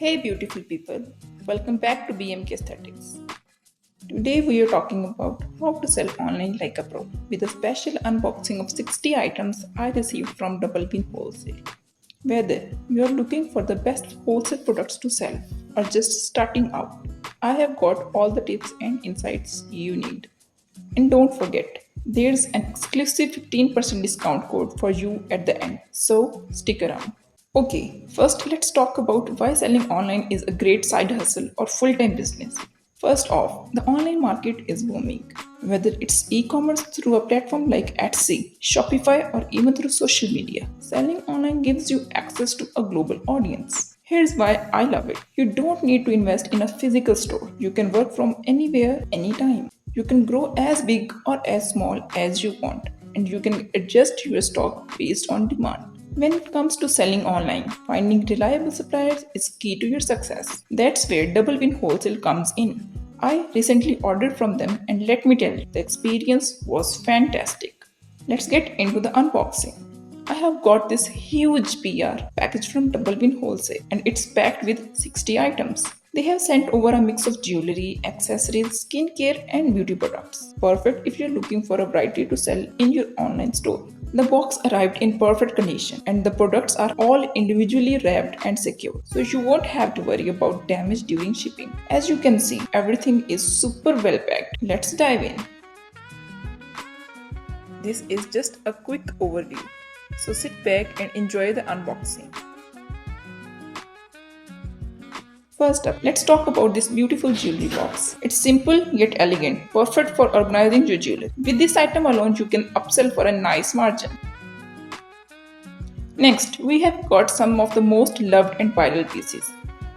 Hey beautiful people, welcome back to BMK Aesthetics. Today we are talking about how to sell online like a pro with a special unboxing of 60 items I received from Double Bean Wholesale. Whether you are looking for the best wholesale products to sell or just starting out, I have got all the tips and insights you need. And don't forget, there's an exclusive 15% discount code for you at the end, so stick around. Okay, first let's talk about why selling online is a great side hustle or full time business. First off, the online market is booming. Whether it's e commerce through a platform like Etsy, Shopify, or even through social media, selling online gives you access to a global audience. Here's why I love it. You don't need to invest in a physical store. You can work from anywhere, anytime. You can grow as big or as small as you want, and you can adjust your stock based on demand. When it comes to selling online, finding reliable suppliers is key to your success. That's where Double Win Wholesale comes in. I recently ordered from them, and let me tell you, the experience was fantastic. Let's get into the unboxing. I have got this huge PR package from Double Win Wholesale, and it's packed with 60 items. They have sent over a mix of jewelry, accessories, skincare, and beauty products. Perfect if you're looking for a variety to sell in your online store. The box arrived in perfect condition, and the products are all individually wrapped and secure, so you won't have to worry about damage during shipping. As you can see, everything is super well packed. Let's dive in. This is just a quick overview, so sit back and enjoy the unboxing. First up, let's talk about this beautiful jewelry box. It's simple yet elegant, perfect for organizing your jewelry. With this item alone, you can upsell for a nice margin. Next, we have got some of the most loved and viral pieces.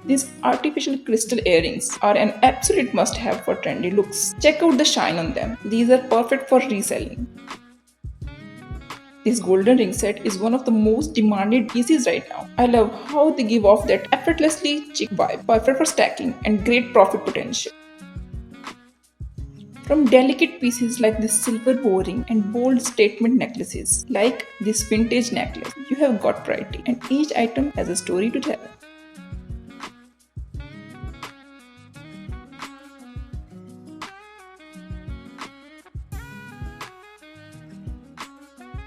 These artificial crystal earrings are an absolute must-have for trendy looks. Check out the shine on them. These are perfect for reselling. This golden ring set is one of the most demanded pieces right now. I love how they give off that effortlessly chic vibe, perfect for stacking and great profit potential. From delicate pieces like this silver bow ring and bold statement necklaces like this vintage necklace, you have got variety and each item has a story to tell.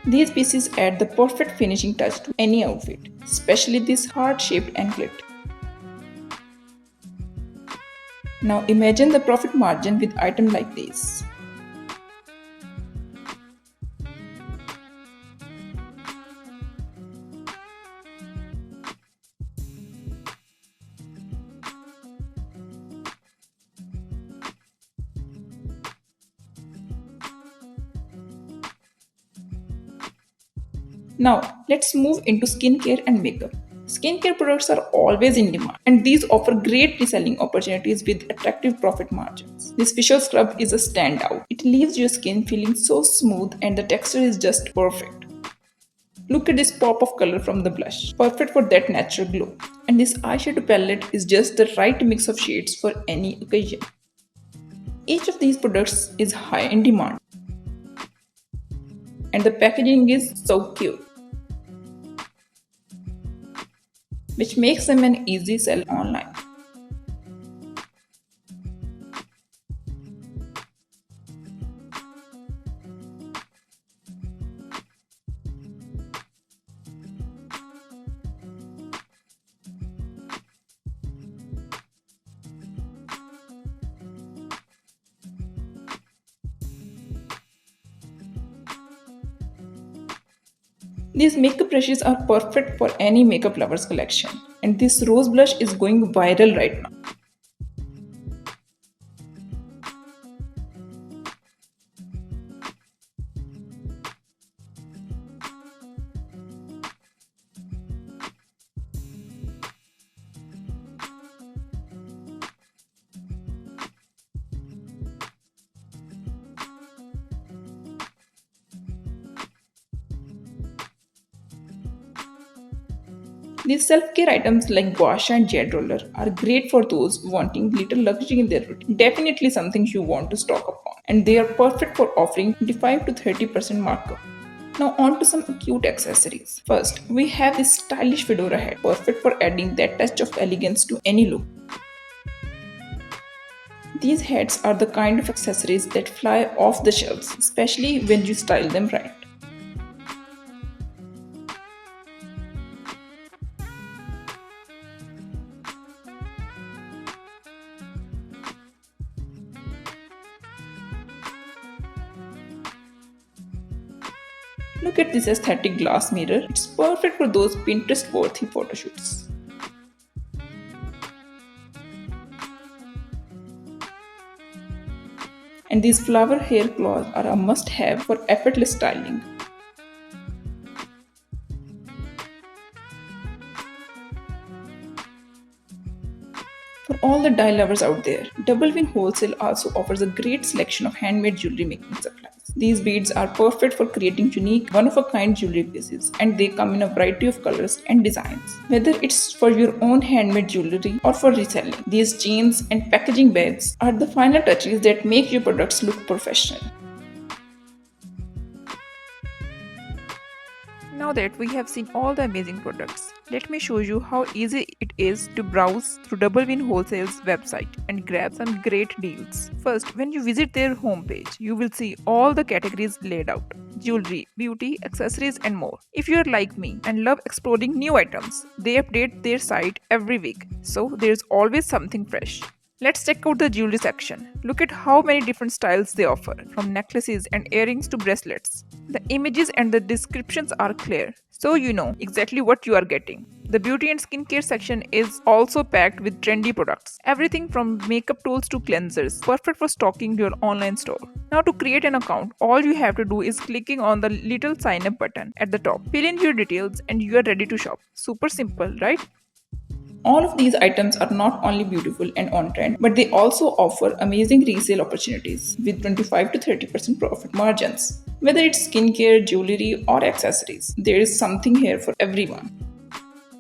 These pieces add the perfect finishing touch to any outfit, especially this heart-shaped anklet. Now imagine the profit margin with items like these. Now, let's move into skincare and makeup. Skincare products are always in demand, and these offer great reselling opportunities with attractive profit margins. This facial scrub is a standout. It leaves your skin feeling so smooth, and the texture is just perfect. Look at this pop of color from the blush, perfect for that natural glow. And this eyeshadow palette is just the right mix of shades for any occasion. Each of these products is high in demand, and the packaging is so cute, which makes them an easy sell online. These makeup brushes are perfect for any makeup lover's collection, and this rose blush is going viral right now. These self-care items like gua sha and jade roller are great for those wanting little luxury in their routine. Definitely something you want to stock up on. And they are perfect for offering 25 to 30% markup. Now on to some cute accessories. First, we have this stylish fedora hat, perfect for adding that touch of elegance to any look. These hats are the kind of accessories that fly off the shelves, especially when you style them right. Look at this aesthetic glass mirror. It's perfect for those Pinterest-worthy photoshoots. And these flower hair claws are a must-have for effortless styling. For all the dye lovers out there, Double Win Wholesale also offers a great selection of handmade jewelry making supplies. These beads are perfect for creating unique, one-of-a-kind jewelry pieces, and they come in a variety of colors and designs. Whether it's for your own handmade jewelry or for reselling, these chains and packaging bags are the final touches that make your products look professional. Now that we have seen all the amazing products, let me show you how easy it is to browse through Double Win Wholesale's website and grab some great deals. First, when you visit their homepage, you will see all the categories laid out: jewelry, beauty, accessories, and more. If you are like me and love exploring new items, they update their site every week, so there's always something fresh. Let's check out the jewelry section. Look at how many different styles they offer, from necklaces and earrings to bracelets. The images and the descriptions are clear, so you know exactly what you are getting. The beauty and skincare section is also packed with trendy products. Everything from makeup tools to cleansers, perfect for stocking your online store. Now to create an account, all you have to do is clicking on the little sign up button at the top. Fill in your details and you are ready to shop. Super simple, right? All of these items are not only beautiful and on trend, but they also offer amazing resale opportunities with 25 to 30% profit margins. Whether it's skincare, jewelry, or accessories, there is something here for everyone.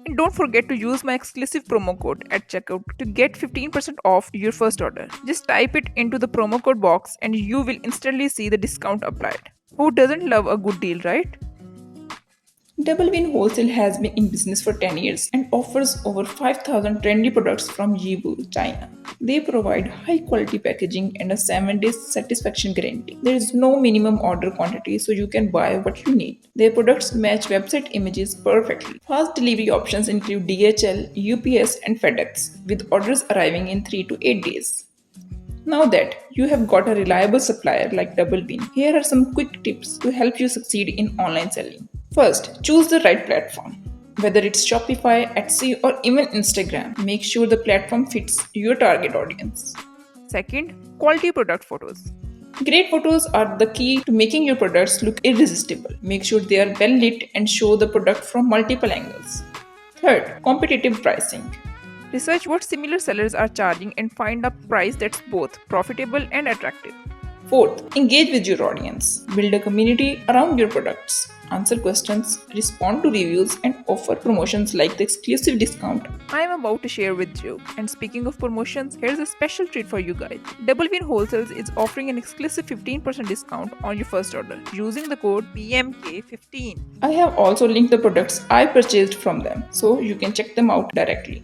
And don't forget to use my exclusive promo code at checkout to get 15% off your first order. Just type it into the promo code box and you will instantly see the discount applied. Who doesn't love a good deal, right? Double Win Wholesale has been in business for 10 years and offers over 5,000 trendy products from Yiwu, China. They provide high quality packaging and a 7-day satisfaction guarantee. There is no minimum order quantity, so you can buy what you need. Their products match website images perfectly. Fast delivery options include DHL, UPS, and FedEx, with orders arriving in 3 to 8 days. Now that you have got a reliable supplier like Double Win, here are some quick tips to help you succeed in online selling. First, choose the right platform. Whether it's Shopify, Etsy, or even Instagram, make sure the platform fits your target audience. Second, quality product photos. Great photos are the key to making your products look irresistible. Make sure they are well lit and show the product from multiple angles. Third, competitive pricing. Research what similar sellers are charging and find a price that's both profitable and attractive. Fourth, engage with your audience. Build a community around your products. Answer questions, respond to reviews, and offer promotions like the exclusive discount I am about to share with you. And speaking of promotions, here's a special treat for you guys. Double Win Wholesale is offering an exclusive 15% discount on your first order using the code PMK15. I have also linked the products I purchased from them, so you can check them out directly.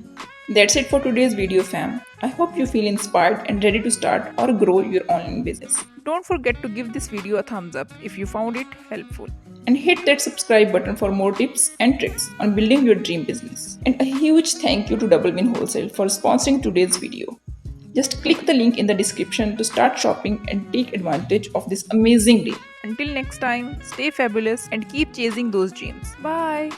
That's it for today's video, fam. I hope you feel inspired and ready to start or grow your online business. Don't forget to give this video a thumbs up if you found it helpful. And hit that subscribe button for more tips and tricks on building your dream business. And a huge thank you to Double Win Wholesale for sponsoring today's video. Just click the link in the description to start shopping and take advantage of this amazing deal. Until next time, stay fabulous and keep chasing those dreams. Bye!